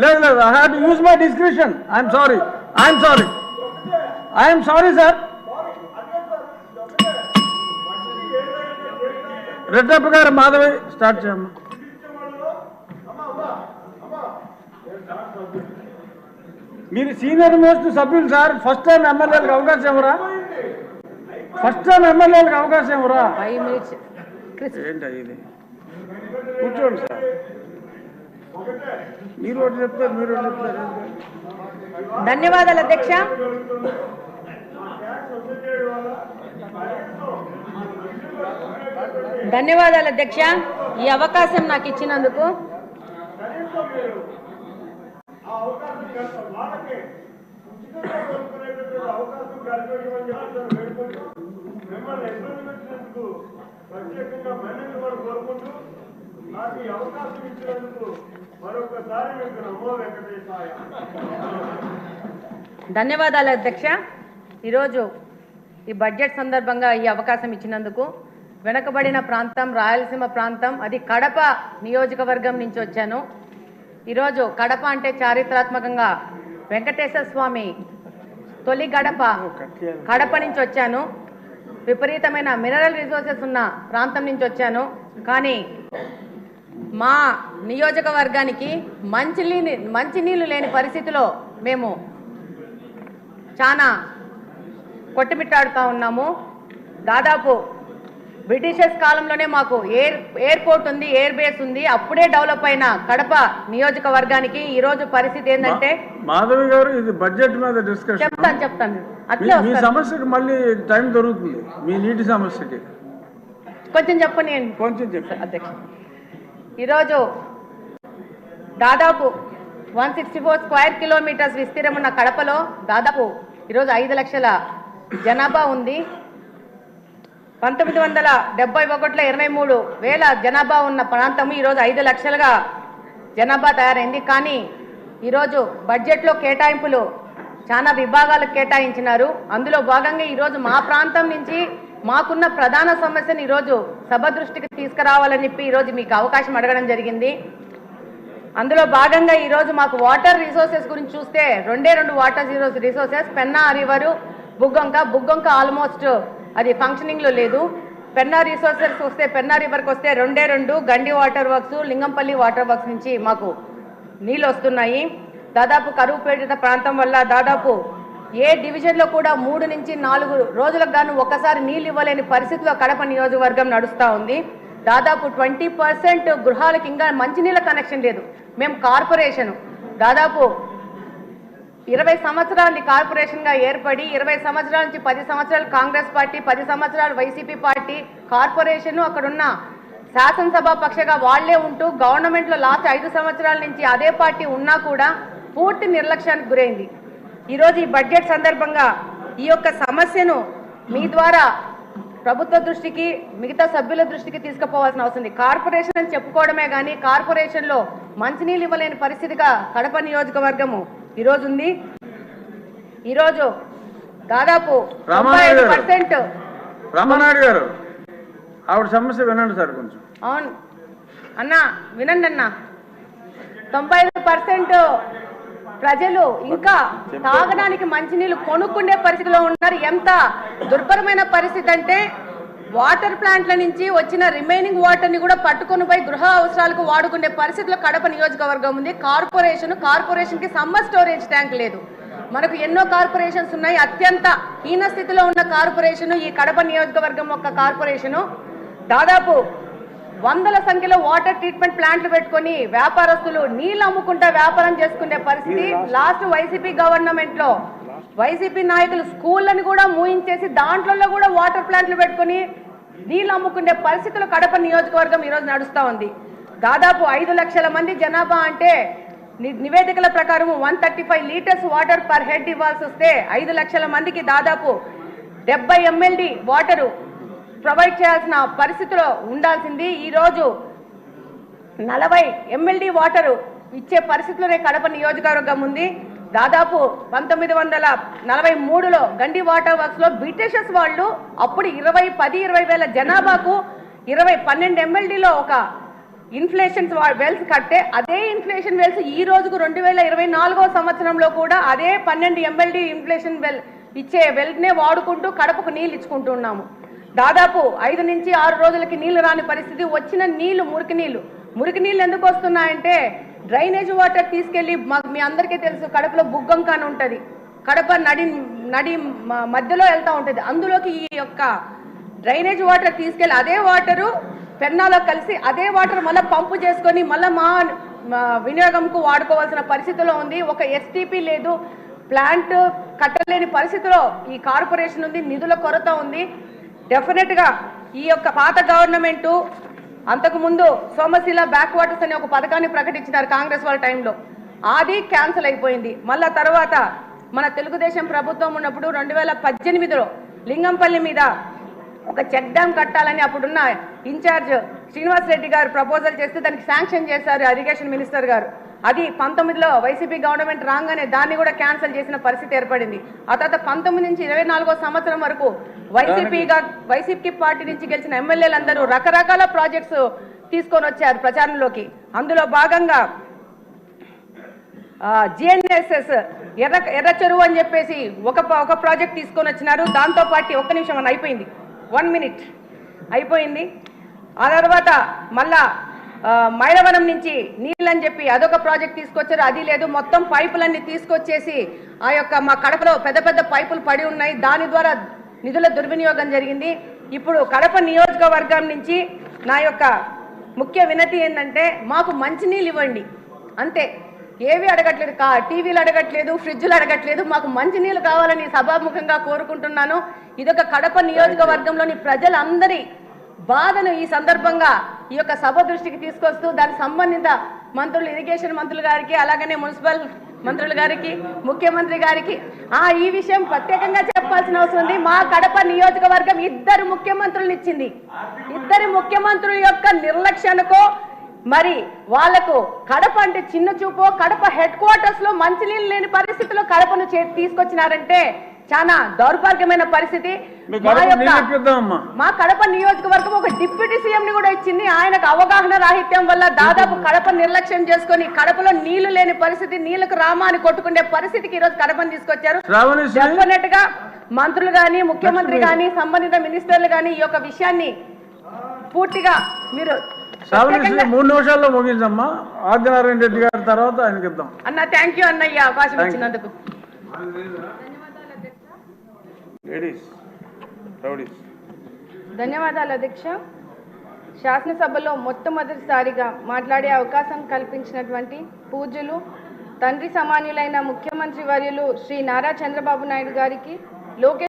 లేదు లేదు, I have to use my description. I'm sorry sir. Reddappa గారు మాధవి స్టార్ట్ చేయమ్మా. మీరు సీనియర్ మోస్ట్ సభ్యులు సార్. ఫస్ట్ టైం ఎమ్మెల్యేలకు అవకాశం ఇవ్వరా? ఏంటి ఇది? కూర్చోండి సార్. మీరు ఒకటి చెప్తారు. ధన్యవాదాలు అధ్యక్ష. ఈ అవకాశం నాకు ఇచ్చినందుకు. ధన్యవాదాలు అధ్యక్ష. ఈరోజు ఈ బడ్జెట్ సందర్భంగా ఈ అవకాశం ఇచ్చినందుకు. వెనకబడిన ప్రాంతం రాయలసీమ ప్రాంతం, అది కడప నియోజకవర్గం నుంచి వచ్చాను. ఈరోజు కడప అంటే చారిత్రాత్మకంగా వెంకటేశ్వర స్వామి తొలి కడప నుంచి వచ్చాను. విపరీతమైన మినరల్ రిసోర్సెస్ ఉన్న ప్రాంతం నుంచి వచ్చాను. కానీ మా నియోజకవర్గానికి మంచినీళ్ళు లేని పరిస్థితిలో మేము చాలా కొట్టుమిట్టాడుతూ ఉన్నాము. దాదాపు బ్రిటిషర్స్ కాలంలోనే మాకు ఎయిర్పోర్ట్ ఉంది, ఎయిర్ బేస్ ఉంది. అప్పుడే డెవలప్ అయిన కడప నియోజకవర్గానికి ఈ రోజు పరిస్థితి ఏంటంటే, మాధవి గారు ఇది బడ్జెట్ మీద డిస్కషన్ చెప్తాను. మీ సమస్యకి మళ్ళీ టైం దొరుకుతుంది. మీ నీటి సమస్యకి కొంచెం చెప్పండి. అధ్యక్ష, ఈరోజు దాదాపు 164 స్క్వేర్ కిలోమీటర్స్ విస్తీర్ణం ఉన్న కడపలో దాదాపు ఈరోజు 5 లక్షల జనాభా ఉంది. 1971లో 23,000 జనాభా ఉన్న ప్రాంతం ఈరోజు 5 లక్షలుగా జనాభా తయారైంది. కానీ ఈరోజు బడ్జెట్లో కేటాయింపులు చాలా విభాగాలకు కేటాయించినారు. అందులో భాగంగా ఈరోజు మా ప్రాంతం నుంచి మాకున్న ప్రధాన సమస్యను ఈరోజు సభ దృష్టికి తీసుకురావాలని చెప్పి ఈరోజు మీకు అవకాశం అడగడం జరిగింది. అందులో భాగంగా ఈరోజు మాకు వాటర్ రిసోర్సెస్ గురించి చూస్తే 2 water resources, Penna river, Buggavanka almost అది ఫంక్షనింగ్లో లేదు. పెన్నా రిసోర్సెస్ వస్తే, పెన్నా రివర్కి వస్తే 2 గండి water works, Lingampalli water works నుంచి మాకు నీళ్ళు వస్తున్నాయి. దాదాపు కరువు పీడిత ప్రాంతం వల్ల దాదాపు ఏ డివిజన్లో కూడా 3 నుంచి 4 రోజులకు గాను ఒక్కసారి నీళ్ళు ఇవ్వలేని పరిస్థితిలో కడప నియోజకవర్గం నడుస్తూ ఉంది. దాదాపు 20% గృహాలకు ఇంకా మంచినీళ్ళ కనెక్షన్ లేదు. మేము కార్పొరేషన్ దాదాపు 20 సంవత్సరాలు కార్పొరేషన్గా ఏర్పడి 20 సంవత్సరాల నుంచి 10 సంవత్సరాలు కాంగ్రెస్ పార్టీ, 10 సంవత్సరాలు వైసీపీ పార్టీ, కార్పొరేషన్ అక్కడున్న శాసనసభ పక్షగా వాళ్లే ఉంటూ గవర్నమెంట్లో లాస్ట్ 5 సంవత్సరాల నుంచి అదే పార్టీ ఉన్నా కూడా పూర్తి నిర్లక్ష్యానికి గురైంది. ఈరోజు ఈ బడ్జెట్ సందర్భంగా ఈ యొక్క సమస్యను మీ ద్వారా ప్రభుత్వ దృష్టికి, మిగతా సభ్యుల దృష్టికి తీసుకుపోవాల్సిన అవసరం ఉంది. కార్పొరేషన్ అని చెప్పుకోవడమే కానీ కార్పొరేషన్లో మంచినీళ్ళు ఇవ్వలేని పరిస్థితిగా కడప నియోజకవర్గము ఈరోజు ఉంది. ఈరోజు దాదాపు 95% రామనాయుడు గారు ఆవిడ సమస్య వినండి సార్ కొంచెం. అవును అన్నా, వినండి అన్నా. 95% ప్రజలు ఇంకా తాగడానికి మంచినీళ్ళు కొనుక్కునే పరిస్థితిలో ఉన్నారు. ఎంత దుర్భరమైన పరిస్థితి అంటే వాటర్ ప్లాంట్ల నుంచి వచ్చిన రిమైనింగ్ వాటర్ని కూడా పట్టుకొని పోయి గృహ అవసరాలకు వాడుకునే పరిస్థితిలో కడప నియోజకవర్గం ఉంది. కార్పొరేషన్కి సమ్మర్ స్టోరేజ్ ట్యాంక్ లేదు. మనకు ఎన్నో కార్పొరేషన్స్ ఉన్నాయి. అత్యంత హీన స్థితిలో ఉన్న కార్పొరేషన్ ఈ కడప నియోజకవర్గం యొక్క కార్పొరేషను. దాదాపు 100ల సంఖ్యలో వాటర్ ట్రీట్మెంట్ ప్లాంట్లు పెట్టుకొని వ్యాపారస్తులు నీళ్ళు అమ్ముకుంటా వ్యాపారం చేసుకునే పరిస్థితి. లాస్ట్ వైసీపీ గవర్నమెంట్లో వైసీపీ నాయకులు స్కూళ్ళని కూడా మూయించేసి దాంట్లో కూడా వాటర్ ప్లాంట్లు పెట్టుకొని నీళ్ళు అమ్ముకునే పరిస్థితులు కడప నియోజకవర్గం ఈరోజు నడుస్తూ ఉంది. దాదాపు 5 లక్షల మంది జనాభా అంటే నివేదికల ప్రకారం 135 లీటర్స్ వాటర్ పర్ హెడ్ ఇవ్వాల్సి వస్తే 5 లక్షల మందికి దాదాపు 70 MLD వాటరు ప్రొవైడ్ చేయాల్సిన పరిస్థితిలో ఉండాల్సింది. ఈరోజు 40 MLD వాటరు ఇచ్చే పరిస్థితిలోనే కడప నియోజకవర్గం ఉంది. దాదాపు 1943లో గండి వాటర్ వర్క్స్లో బ్రిటిషర్స్ వాళ్ళు అప్పుడు 10-20 వేల జనాభాకు 12 MLDలో ఒక ఇన్ఫ్లేషన్ వెల్స్ కట్టే అదే ఇన్ఫ్లేషన్ వెల్స్ ఈ రోజుకు 2024వ సంవత్సరంలో కూడా అదే 12 MLD ఇన్ఫ్లేషన్ వెల్ ఇచ్చే వెల్నే వాడుకుంటూ కడపకు నీళ్ళు ఇచ్చుకుంటున్నాము. దాదాపు 5 నుంచి 6 రోజులకి నీళ్లు రాని పరిస్థితి. వచ్చిన నీళ్లు మురికి నీళ్ళు ఎందుకు వస్తున్నాయంటే డ్రైనేజ్ వాటర్ తీసుకెళ్లి మీ అందరికీ తెలుసు కడపలో బుగ్గం కాని ఉంటుంది, కడప నడి మధ్యలో వెళ్తూ ఉంటుంది. అందులోకి ఈ యొక్క డ్రైనేజ్ వాటర్ తీసుకెళ్లి అదే వాటరు పెన్నాలో కలిసి అదే వాటర్ మళ్ళీ పంపు చేసుకొని మళ్ళీ మా వినియోగంకు వాడుకోవాల్సిన పరిస్థితిలో ఉంది. ఒక STP లేదు, ప్లాంట్ కట్టలేని పరిస్థితిలో ఈ కార్పొరేషన్ ఉంది, నిధుల కొరత ఉంది. డెఫినెట్గా ఈ యొక్క పాత గవర్నమెంటు అంతకుముందు సోమశిల బ్యాక్ వాటర్స్ అనే ఒక పథకాన్ని ప్రకటించినారు కాంగ్రెస్ వాళ్ళ టైంలో, అది క్యాన్సిల్ అయిపోయింది. మళ్ళా తర్వాత మన తెలుగుదేశం ప్రభుత్వం ఉన్నప్పుడు 2018లో లింగంపల్లి మీద ఒక చెక్ డ్యామ్ కట్టాలని అప్పుడున్న ఇన్ఛార్జ్ శ్రీనివాస్ రెడ్డి గారు ప్రపోజల్ చేస్తే దానికి శాంక్షన్ చేశారు ఇరిగేషన్ మినిస్టర్ గారు. అది 19లో వైసీపీ గవర్నమెంట్ రాగానే దాన్ని కూడా క్యాన్సిల్ చేసిన పరిస్థితి ఏర్పడింది. ఆ తర్వాత 19 నుంచి 24వ సంవత్సరం వరకు వైసీపీ పార్టీ నుంచి గెలిచిన ఎమ్మెల్యేలందరూ రకరకాల ప్రాజెక్ట్స్ తీసుకొని వచ్చారు ప్రచారంలోకి. అందులో భాగంగా GNSS ఎర్ర చెరువు అని చెప్పేసి ఒక ప్రాజెక్ట్ తీసుకొని వచ్చినారు. దాంతో పాటు ఒక్క నిమిషం అని అయిపోయింది, 1 minute అయిపోయింది. ఆ తర్వాత మళ్ళా మైలవరం నుంచి నీళ్ళని చెప్పి అదొక ప్రాజెక్ట్ తీసుకొచ్చారు, అది లేదు. మొత్తం పైపులన్నీ తీసుకొచ్చేసి ఆ యొక్క మా కడపలో పెద్ద పెద్ద పైపులు పడి ఉన్నాయి, దాని ద్వారా నిధుల దుర్వినియోగం జరిగింది. ఇప్పుడు కడప నియోజకవర్గం నుంచి నా యొక్క ముఖ్య వినతి ఏంటంటే మాకు మంచినీళ్ళు ఇవ్వండి అంతే, ఏవి అడగట్లేదు, టీవీలు అడగట్లేదు, ఫ్రిడ్జ్లు అడగట్లేదు, మాకు మంచినీళ్ళు కావాలని సభాముఖంగా కోరుకుంటున్నాను. ఇదొక కడప నియోజకవర్గంలోని ప్రజలందరి బాధను ఈ సందర్భంగా ఈ యొక్క సభ దృష్టికి తీసుకొస్తూ దానికి సంబంధిత మంత్రులు, ఇరిగేషన్ మంత్రులు గారికి, అలాగనే మున్సిపల్ మంత్రులు గారికి, ముఖ్యమంత్రి గారికి ఈ విషయం ప్రత్యేకంగా చెప్పాల్సిన అవసరం ఉంది. మా కడప నియోజకవర్గం 2 ముఖ్యమంత్రులను ఇచ్చింది. 2 ముఖ్యమంత్రుల యొక్క నిర్లక్ష్యానికో మరి వాళ్లకు కడప అంటే చిన్న చూపో, కడప హెడ్ క్వార్టర్స్ లో మంచినీళ్ళు లేని పరిస్థితిలో కడపను తీసుకొచ్చినారంటే చాలా దౌర్భాగ్యమైన పరిస్థితి. మా కడప నియోజకవర్గం ఒక డిప్యూటీ సీఎం ని కూడా ఇచ్చింది. ఆయనకు అవగాహన రాహిత్యం వల్ల దాదాపు కడప నిర్లక్ష్యం చేసుకుని కడపలో నీళ్లు లేని పరిస్థితి, నీళ్లకు రామాని కొట్టుకునే పరిస్థితికి ఈరోజు కడపను తీసుకొచ్చారు. డెఫినెట్ గా మంత్రులు గాని, ముఖ్యమంత్రి గాని, సంబంధిత మినిస్టర్లు గాని ఈ యొక్క విషయాన్ని పూర్తిగా మీరు 3 నిమిషాల్లో ముగించమ్మా. ఆదినారాయణ రెడ్డి గారి తర్వాత ఆయనకి ఇద్దాం అన్న. థ్యాంక్ యూ అన్నయ్య, అవకాశం ఇచ్చినందుకు. ధన్యవాదాలు అధ్యక్ష. శాసనసభలో మొట్టమొదటిసారిగా మాట్లాడే అవకాశం కల్పించినటువంటి పూజ్యులు తండ్రి సమానులైన ముఖ్యమంత్రి వర్యులు శ్రీ నారా చంద్రబాబు నాయుడు గారికి, లోకేష్